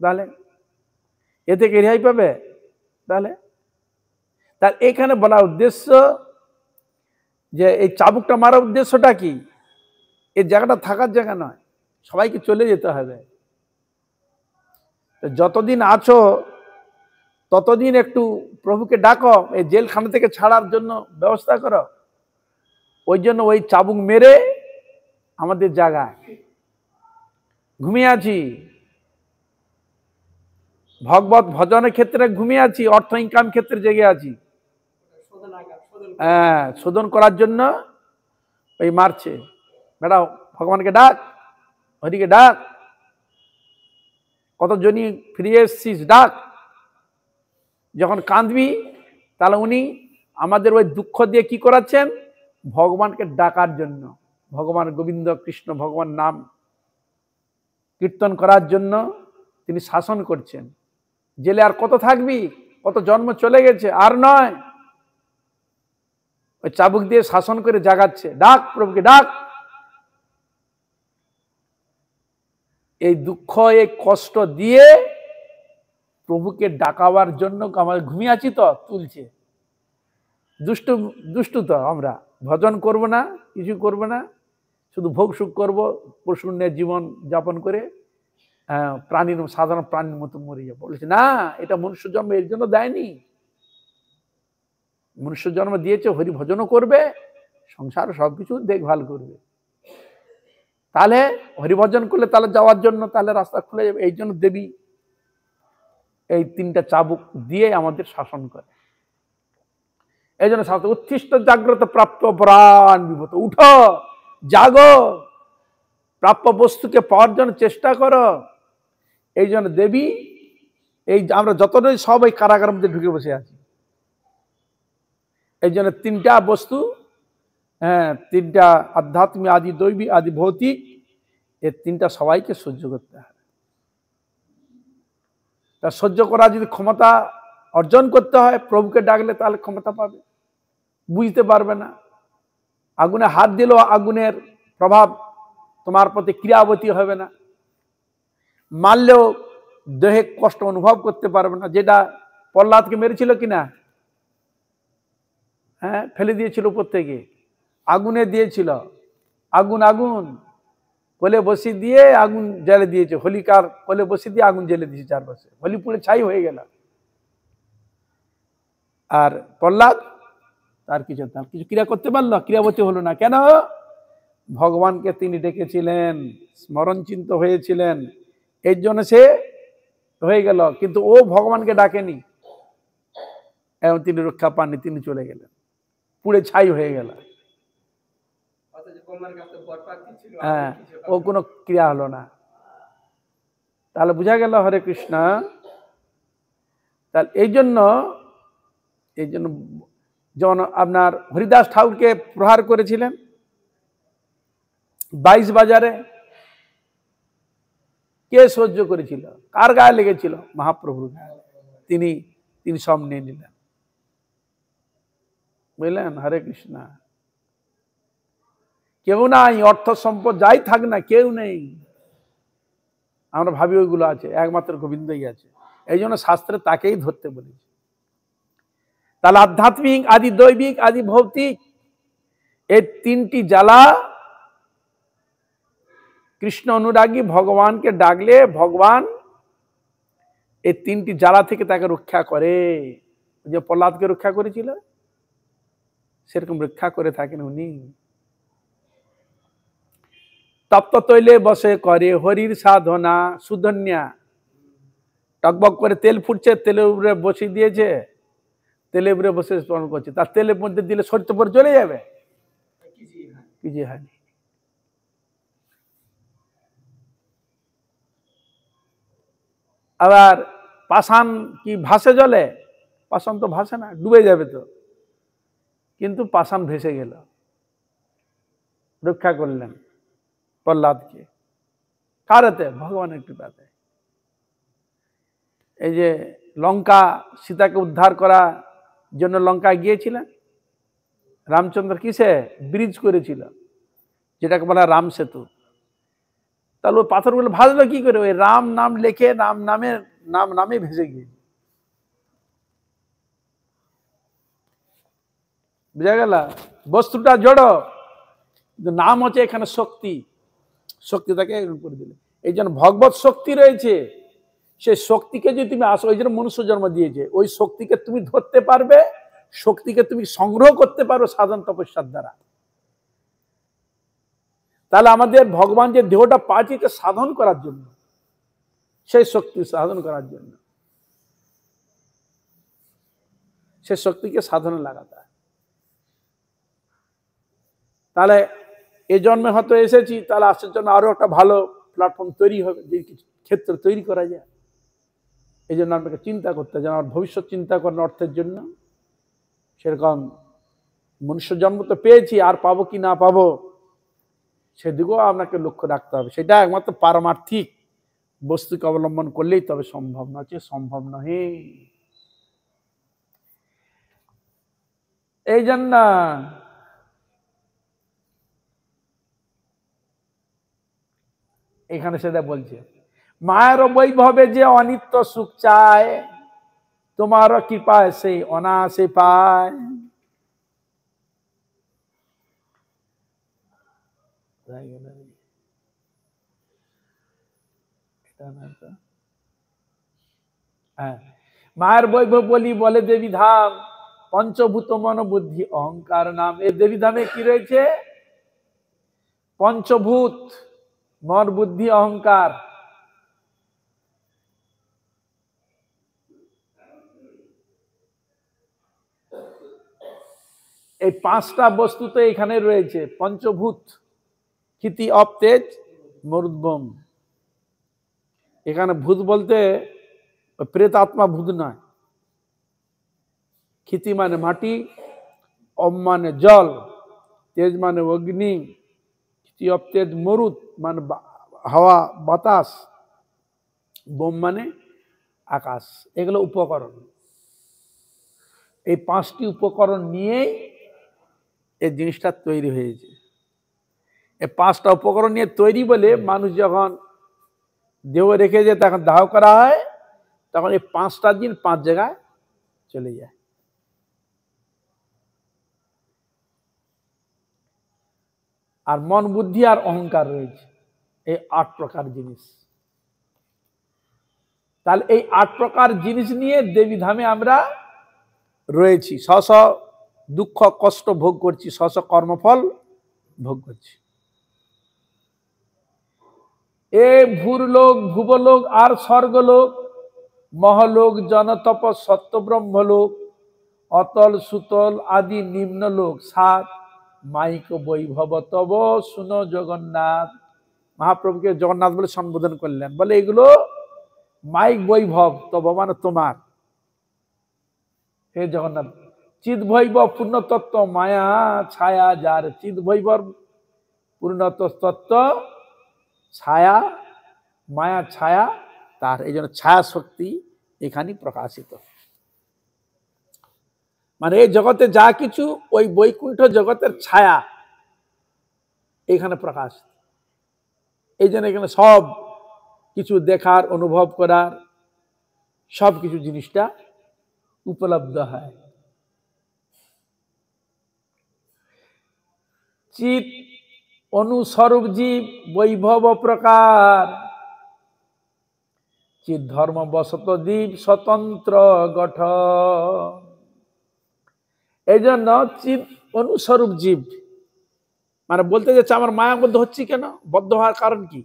তাহলে এ থেকে রেহাই পাবে? তাহলে তার এখানে বলার উদ্দেশ্য যে এই চাবুকটা মারার উদ্দেশ্যটা কি? এই জায়গাটা থাকার জায়গা নয়, সবাইকে চলে যেতে হবে। যতদিন আছো ততদিন একটু প্রভুকে ডাকো, এই জেলখানা থেকে ছাড়ার জন্য ব্যবস্থা করো। ওই জন্য ওই চাবুক মেরে আমাদের জায়গায় ঘুমিয়ে আছি, ভগবত ভজনের ক্ষেত্রে ঘুমিয়ে আছি, অর্থ ইনকাম ক্ষেত্রে জেগে আছি। হ্যাঁ, শোধন করার জন্য ওই মারছে। বেটা ভগবানকে ডাক, হরিকে ডাক, কতজনই ফিরিয়ে এসছিস, ডাক। যখন কাঁদবি তাহলে উনি আমাদের ওই দুঃখ দিয়ে কি করাচ্ছেন? ভগবানকে ডাকার জন্য, ভগবান গোবিন্দ কৃষ্ণ ভগবান নাম কীর্তন করার জন্য তিনি শাসন করছেন। জেলে আর কত থাকবি? কত জন্ম চলে গেছে, আর নয়। ওই চাবুক দিয়ে শাসন করে জাগাচ্ছে, ডাক, প্রভুকে ডাক। এই দুঃখ, এই কষ্ট দিয়ে প্রভুকে ডাকাবার জন্য আমরা ঘুমিয়ে আছি, তো তুলছে। দুষ্টু তো আমরা, ভজন করব না, কিছু করব না, শুধু ভোগ সুখ করবো, পশুর জীবন যাপন করে প্রাণীর, সাধারণ প্রাণীর মতো মরে যাবো। বলেছে না, এটা মনুষ্য জন্ম এর জন্য দেয়নি। মনুষ্য জন্ম দিয়েছে হরি ভজনও করবে, সংসার সবকিছু দেখভাল করবে। তাহলে হরিভজন করলে তাহলে যাওয়ার জন্য তাহলে রাস্তা খুলে যাবে। এই জন্য দেবী এই তিনটা চাবুক দিয়ে আমাদের শাসন করে। এই জন্য শাস্ত্র, উত্তিষ্ঠ জাগ্রত প্রাপ্য প্রাণ বিভূত, উঠো, জাগো, প্রাপ্য বস্তুকে পাওয়ার জন্য চেষ্টা করো। এই জন্য দেবী, এই আমরা যতটাই সব এই কারাগারের মধ্যে ঢুকে বসে আছি, এই জন্য তিনটা বস্তু, হ্যাঁ, তিনটা আধ্যাত্মিক, আদি দৈবিক, আদি ভৌতিক, এই তিনটা সবাইকে সহ্য করতে হবে। তা সহ্য করা যদি ক্ষমতা অর্জন করতে হয়, প্রভুকে ডাকলে তাহলে ক্ষমতা পাবে। বুঝতে পারবে না, আগুনে হাত দিলেও আগুনের প্রভাব তোমার প্রতি ক্রিয়াবতী হবে না, মারলেও দেহে কষ্ট অনুভব করতে পারবে না। যেটা প্রহ্লাদকে মেরেছিল কিনা, হ্যাঁ, ফেলে দিয়েছিল উপর থেকে, আগুনে দিয়েছিল, আগুন কোলে বসিয়ে দিয়ে আগুন জ্বালে দিয়েছে, হোলিকার কোলে বসিয়ে দিয়ে আগুন জ্বেলে দিয়েছে চারপাশে, হোলি পুড়ে ছাই হয়ে গেল। আর প্রহ্লাদ তার কিছু ক্রিয়া করতে পারলো, ক্রিয়াবতী হলো না। কেন? ভগবানকে তিনি ডেকেছিলেন, স্মরণ চিন্ত হয়েছিলেন, এর জন্য সে হয়ে গেল। কিন্তু ও ভগবানকে ডাকেনি, এবং তিনি রক্ষা পাননি, তিনি চলে গেলেন। পুড়ে ছাই হয়ে গেল। হ্যাঁ, ও কোনো ক্রিয়া হলো না। তাহলে বোঝা গেল হরে কৃষ্ণ। তাহলে এই জন্য যেমন আপনার হরিদাস ঠাকুরকে প্রহার করেছিলেন 22 বাজারে, কে সহ্য করেছিল? কার গায়ে লেগেছিল? মহাপ্রভুর গায়ে। তিনি সব নিয়ে নিলেন। বুঝলেন? হরে কৃষ্ণ। কেউ নাই, অর্থ সম্পদ যাই থাক না, কেউ নেই। আমরা ভাবি ওইগুলো আছে, একমাত্র গোবিন্দই আছে। এই জন্য শাস্ত্রে তাকেই ধরতে বলেছে। তাহলে আধ্যাত্মিক, আদি দৈবিক, আদি ভৌতিক, এই তিনটি জ্বালা কৃষ্ণ অনুরাগী ভগবানকে ডাকলে ভগবান এই তিনটি জ্বালা থেকে তাকে রক্ষা করে। যে প্রহ্লাদকে রক্ষা করেছিল, সেরকম রক্ষা করে থাকেন উনি। তপ্ত তৈলে বসে করে হরির সাধনা সুধন্যা। টকবক করে তেল ফুটছে, তেলের উপরে বসিয়ে দিয়েছে, তেলের উপরে বসে স্মরণ করছে। তার তেলের মধ্যে দিলে শরীর পরে চলে যাবে, কিছু হয়নি। আবার পাষাণ কি ভাসে জলে? পাষাণ তো ভাসে না, ডুবে যাবে তো। কিন্তু পাষাণ ভেসে গেল, রক্ষা করলেন প্রহ্লাদকে। কারেতে? ভগবানের কৃপাতে। এই যে লঙ্কা, সীতাকে উদ্ধার করার জন্য লঙ্কায় গিয়েছিলেন রামচন্দ্র, কিসে? ব্রিজ করেছিল, যেটাকে বলা রাম সেতু। তাহলে ওই পাথরগুলো ভাসলো কি করে? ওই রাম নাম লেখে, নাম নামে ভেসে গিয়েছে। বুঝা গেল? বস্তুটা জড়, কিন্তু নাম হচ্ছে এখানে শক্তি। শক্তিটাকে করে দিলে। এই জন্য ভগবত শক্তি রয়েছে, সেই শক্তিকে যদি তুমি আসো, ওই জন্য মনুষ্য জন্ম দিয়েছে। ওই শক্তিকে তুমি ধরতে পারবে, শক্তিকে তুমি সংগ্রহ করতে পারবে সাধন তপস্যার দ্বারা। তাহলে আমাদের ভগবান যে দেহটা পাঠিয়েছে সাধন করার জন্য, সেই শক্তি সাধন করার জন্য, সেই শক্তিকে সাধনে লাগাতে হয়। তাহলে এই জন্মে হয়তো এসেছি, তাহলে আসার জন্য আরো একটা ভালো প্ল্যাটফর্ম তৈরি হবে, যে ক্ষেত্র তৈরি করা যায়। এই জন্য আপনাকে চিন্তা করতে হয়, যেন আমার ভবিষ্যৎ চিন্তা করেন অর্থের জন্য। সেরকম মনুষ্য জন্ম তো পেয়েছি, আর পাবো কি না পাবো সেদিকেও আপনাকে লক্ষ্য রাখতে হবে। সেটা একমাত্র পারমার্থিক বস্তুকে অবলম্বন করলেই তবে সম্ভব, নয় সম্ভব নহে। এই জন্য এখানে সেটা বলছে, মায়ের বৈভবে যে অনিত্য সুখ চায়, তোমার কৃপায় সেই অনায়াসে পায়। মায়ের বৈভব বলে দেবী ধাম, পঞ্চভূত মন বুদ্ধি অহংকার নাম। এই দেবী ধামে কি রয়েছে? পঞ্চভূত, মন বুদ্ধি অহংকার। এই পাঁচটা বস্তু তো এখানে রয়েছে। পঞ্চভূত, ক্ষিতি অপ তেজ মরুদ্বম। এখানে ভূত বলতে প্রেতাত্মা ভূত নয়। ক্ষিতি মানে মাটি, অপ মানে জল, তেজ মানে অগ্নি, ক্ষিতি অপ তেজ মরুদ মানে হাওয়া বাতাস, বোম মানে আকাশ। এগুলো উপকরণ। এই পাঁচটি উপকরণ নিয়েই এই জিনিসটা তৈরি হয়েছে। এই পাঁচটা উপকরণ নিয়ে তৈরি বলে মানুষ যখন দেহ রেখে যায়, তখন দাহ করা হয়, তখন এই পাঁচটা দিন পাঁচ জায়গায় চলে যায়। আর মন বুদ্ধি আর অহংকার রয়েছে, এই 8 প্রকার জিনিস। তাহলে এই 8 প্রকার জিনিস নিয়ে দেবী ধামে আমরা রয়েছি, স্ব দুঃখ কষ্ট ভোগ করছি, স্ব কর্মফল ভোগ করছি। এ ভূরলোক, ভুবলোক আর স্বর্গলোক, মহলোক, জনতপ, সত্য ব্রহ্মলোক, অতল সুতল আদি নিম্ন লোক সাত মাইক বৈভব তব শুনো জগন্নাথ। মহাপ্রভুকে জগন্নাথ বলে সম্বোধন করলেন, বলে এগুলো মাইক বৈভব তব মানে তোমার, হে জগন্নাথ। চিৎ বৈভব পূর্ণতত্ত্ব মায়া ছায়া যার, চিৎ বৈভব পূর্ণতত্ত্ব ছায়া মায়া ছায়া তার, এই জন্য ছায়া শক্তি এখানে প্রকাশিত। মানে এই জগতে যা কিছু ওই বৈকুণ্ঠ জগতের ছায়া এখানে প্রকাশ। এই জন্য এখানে সব কিছু দেখার অনুভব করার সব কিছু জিনিসটা উপলব্ধ হয়। চিত অনুস্বরূপ জীব বৈভব প্রকার, চিত ধর্ম বসত জীব স্বতন্ত্র গঠন। এই জন্য চিত অনুস্বরূপ জীব মানে বলতে যাচ্ছে আমার মায়াবদ্ধ হচ্ছে কেন, বদ্ধ হওয়ার কারণ কি?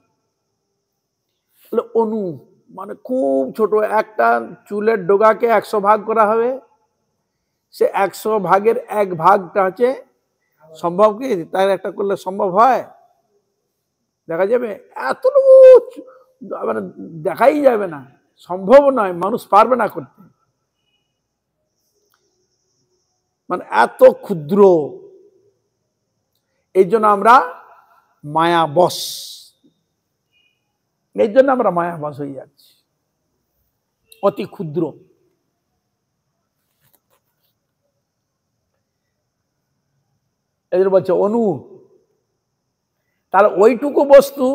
অনু মানে খুব ছোট একটা চুলের ডোগাকে 100 ভাগ করা হবে, সে 100 ভাগের 1 ভাগটা হচ্ছে সম্ভব কি? তার একটা করলে সম্ভব হয়? দেখা যাবে? এতটুকু মানে দেখাই যাবে না, সম্ভব নয়, মানুষ পারবে না করতে, মানে এত ক্ষুদ্র। এই জন্য আমরা মায়াবশ, এই জন্য আমরা মায়াবশ হয়ে যাচ্ছি, অতি ক্ষুদ্র। এদের বলছে অনু, তাহলে ওইটুকু বস্তু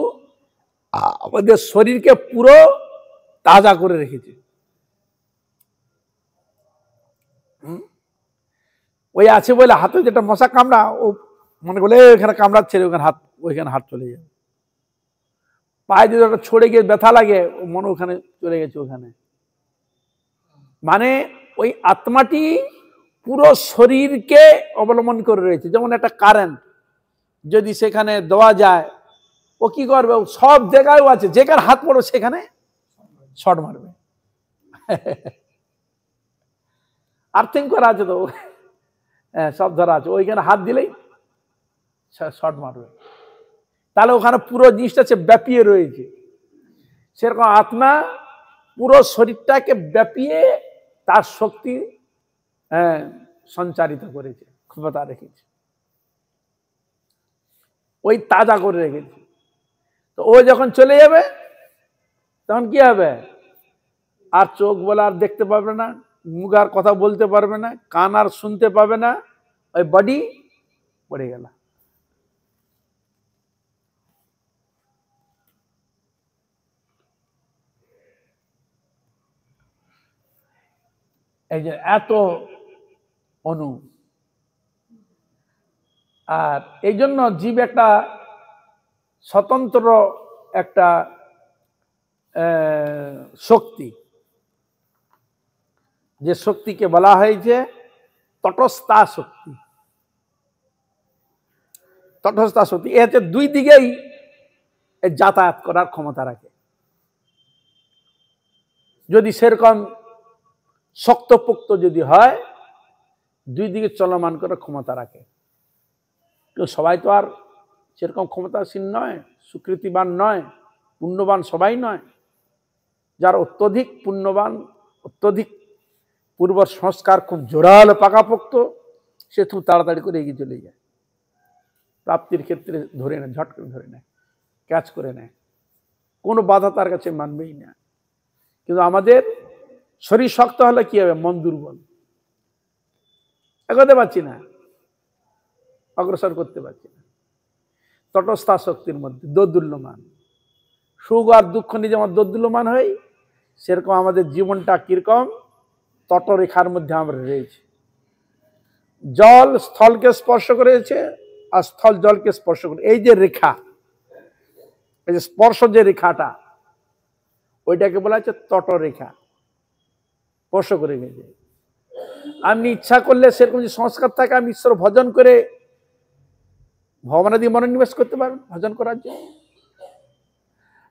আমাদের শরীরকে পুরো তাজা করে রেখেছে। ওই আছে বলে হাতে যেটা মশা কামড়া, ও মনে করলে এখানে কামড়াচ্ছে, ওইখানে হাত চলে যাবে। পায়ে যদি ওটা ছড়ে গিয়ে ব্যথা লাগে, ও মনে ওখানে চলে গেছে ওখানে। মানে ওই আত্মাটি পুরো শরীরকে অবলম্বন করে রয়েছে। যেমন একটা কারেন্ট যদি সেখানে দেওয়া যায়, ও কি করবে, সব জায়গায়ও আছে, যেখানে হাত পড়ো সেখানে শর্ট মারবে। আর্থিং করা আছে তো, সব ধরা আছে, ওইখানে হাত দিলেই শর্ট মারবে। তাহলে ওখানে পুরো জিনিসটা ব্যাপিয়ে রয়েছে। সেরকম আত্মা পুরো শরীরটাকে ব্যাপিয়ে তার শক্তি সঞ্চারিত করেছে, ক্ষমতা রেখেছে, ওই তাজা করে রেখেছে। তো ও যখন চলে যাবে তখন কি হবে? আর চোখ বলে আর দেখতে পাবে না, মুখ আর কথা বলতে পারবে না, কান আর শুনতে পাবে না, ওই বডি পড়ে গেল। এই যে এত অনু, আর এই জন্য জীব একটা স্বতন্ত্র একটা শক্তি, যে শক্তিকে বলা হয়েছে তটস্থা শক্তি। তটস্থা শক্তি এ হচ্ছে দুই দিকেই যাতায়াত করার ক্ষমতা রাখে। যদি সেরকম শক্তপোক্ত যদি হয়, দুই দিকে চলমান করার ক্ষমতা রাখে। তো সবাই তো আর সেরকম ক্ষমতাসীন নয়, সুকৃতিবান নয়, পুণ্যবান সবাই নয়। যারা অত্যধিক পুণ্যবান, অত্যধিক পূর্ব সংস্কার খুব জোরালো পাকাপোক্ত, সে খুব তাড়াতাড়ি করে এগিয়ে চলে যায়, প্রাপ্তির ক্ষেত্রে ধরে নেয়, ঝট করে ধরে নেয়, ক্যাচ করে নেয়, কোনো বাধা তার কাছে মানবেই না। কিন্তু আমাদের শরীর শক্ত হলে কি হবে? মন দুর্বল, এগোতে পারছি না, অগ্রসর করতে পারছি না। তটস্থা শক্তির মধ্যে দোদুল্যমান, সুখ আর দুঃখ নিয়ে যেমন দোদুল্যমান হয়, সেরকম আমাদের জীবনটা কিরকম তটরেখার মধ্যে আমরা রয়েছি। জল স্থলকে স্পর্শ করেছে আর স্থল জলকে স্পর্শ করে, এই যে রেখা, এই যে স্পর্শ যে রেখাটা, ওইটাকে বলা হচ্ছে তটরেখা, স্পর্শ করে গেছে। আপনি ইচ্ছা করলে সেরকম যে সংস্কার থাকে, আমি ঈশ্বর ভজন করে ভগবানাদি মনোনিবেশ করতে পারেন ভজন করার জন্য।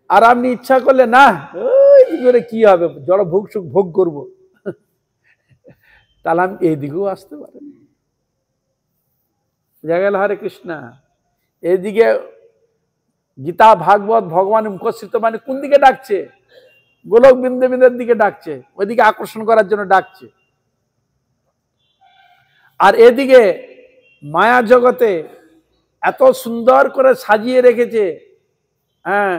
আর আপনি ইচ্ছা করলে না, ওই করে কি হবে, জড় ভোগ সুখ ভোগ করবো, তাহলে আমি এইদিকেও আসতে পারি। জায়গা হরে কৃষ্ণ। এইদিকে গীতা ভাগবত ভগবানের মুখশ্রিত মানে কোন দিকে ডাকছে? গোলক বিন্দুবিন্দুর দিকে ডাকছে, ওইদিকে আকর্ষণ করার জন্য ডাকছে। আর এদিকে মায়া জগতে এত সুন্দর করে সাজিয়ে রেখেছে, হ্যাঁ,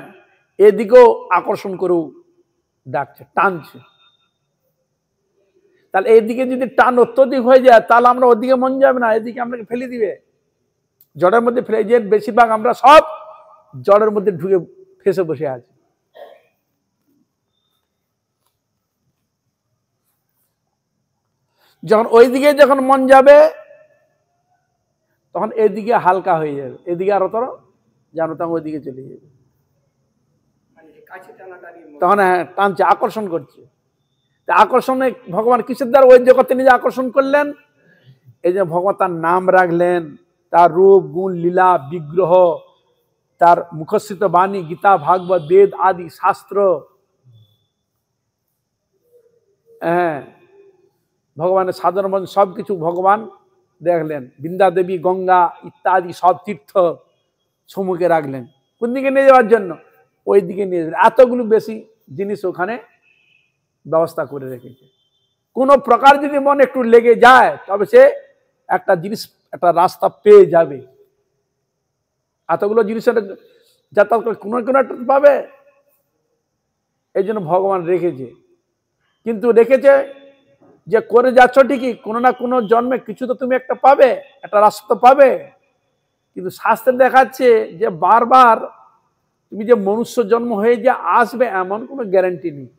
এদিকেও আকর্ষণ করেও ডাকছে, টানছে। তাহলে এইদিকে যদি টান অত্যধিক হয়ে যায় তাহলে আমরা ওদিকে মন যাবে না, এদিকে আমরা ফেলে দিবে, জড়ের মধ্যে ফেলে। যে বেশিরভাগ আমরা সব জড়ের মধ্যে ঢুকে ফেসে বসে আছি। যখন ওইদিকে যখন মন যাবে তখন এদিকে হালকা হয়ে যাবে, এদিকে আরো তোর জানো তখন ওইদিকে চলে যাবে। তখন টানছে, আকর্ষণ করছে। আকর্ষণে ভগবান কিসের দ্বারা ওই জগতে নিজে আকর্ষণ করলেন? এই যে ভগবান তার নাম রাখলেন, তার রূপ গুণ লীলা বিগ্রহ, তার মুখশ্রিত বাণী গীতা ভাগবত বেদ আদি শাস্ত্র, হ্যাঁ, ভগবানের সাধারণ সবকিছু ভগবান দেখলেন। বৃন্দা দেবী গঙ্গা ইত্যাদি সব তীর্থ সম্মুখে রাখলেন। কোন দিকে নিয়ে যাওয়ার জন্য? ওই দিকে নিয়ে যাবেন। এতগুলো বেশি জিনিস ওখানে ব্যবস্থা করে রেখেছে। কোনো প্রকার যদি মন একটু লেগে যায় তবে সে একটা জিনিস, একটা রাস্তা পেয়ে যাবে। এতগুলো জিনিসের যাতায়াত করে কোনো কোনো একটা পাবে, এই জন্য ভগবান রেখেছে। কিন্তু রেখেছে যে করে যাচ্ছ ঠিকই, কোনো না কোনো জন্মে কিছু তো তুমি একটা পাবে, একটা রাস্তা তো পাবে। কিন্তু শাস্ত্রে দেখাচ্ছে যে বারবার তুমি যে মনুষ্য জন্ম হয়ে যে আসবে এমন কোনো গ্যারান্টি নেই।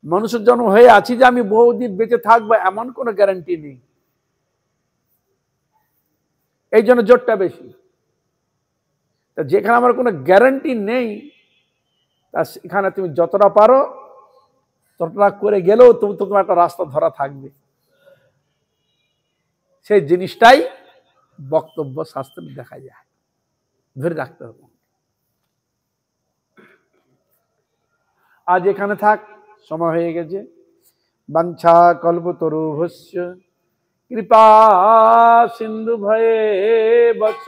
মনুষ্য জন্ম হয়ে আছি যে আমি বহুদিন বেঁচে থাকবো এমন কোনো গ্যারান্টি নেই। এই জন্য জোরটা বেশি। তা যেখানে আমার কোনো গ্যারান্টি নেই, তা সেখানে তুমি যতটা পারো ততটা করে গেলেও তুমি তো তোমার একটা রাস্তা ধরা থাকবে। সেই জিনিসটাই বক্তব্য শাস্ত্রে দেখা যায়, ধরে রাখতে হবে। আজ এখানে থাক, সময় হয়ে গেছে। বাঞ্ছা কল্পতরুভ্যশ্চ কৃপা সিন্ধু ভয়ে বচ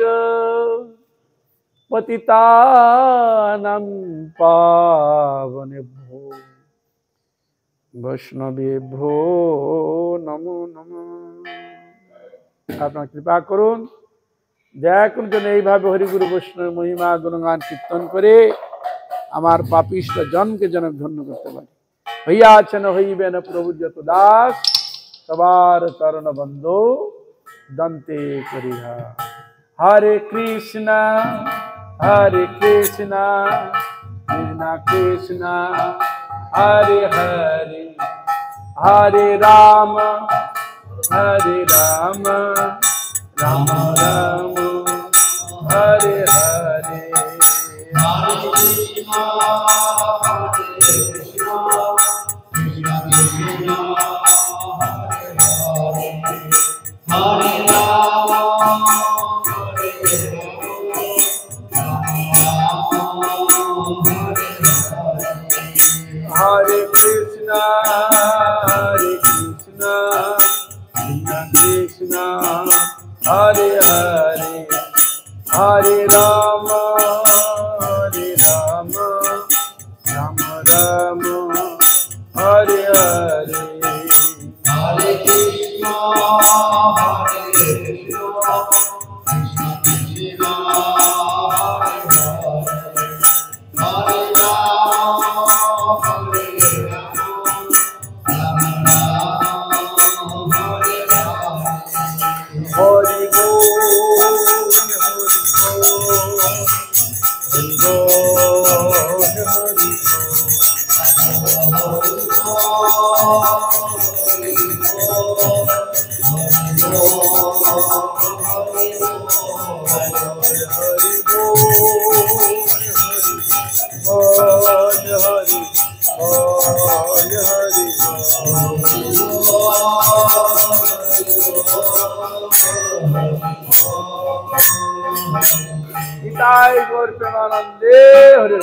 পতিতানাং পাবনেভ্যো বৈষ্ণবেভ্যো নমো নমঃ। আপনারা কৃপা করুন, দয়া করুন যেন এইভাবে হরিগুরু বৈষ্ণব মহিমা গুণগান কীর্তন করে আমার পাপিষ্ঠ জনকে যেন ধন্য করতে পারি। হইয়াছেন হইবেন প্রভু যত দাস, সবার চরণ বন্ধু দন্তে করিহা। হরে কৃষ্ণ কৃষ্ণ কৃষ্ণ হরে হরে, হরে রাম রাম রাম হরে হরে। হরে কৃষ্ণ কৃষ্ণ কৃষ্ণ হরে রাম হরে কৃষ্ণ কৃষ্ণ কৃষ্ণ হরে হরে, হরে রাম রাম রাম হরে হরে। হরে কৃষ্ণ কৃষ্ণ কৃষ্ণ হরে রাম হরি বল হরি বল হরি গৌর প্রেমানন্দে হরে।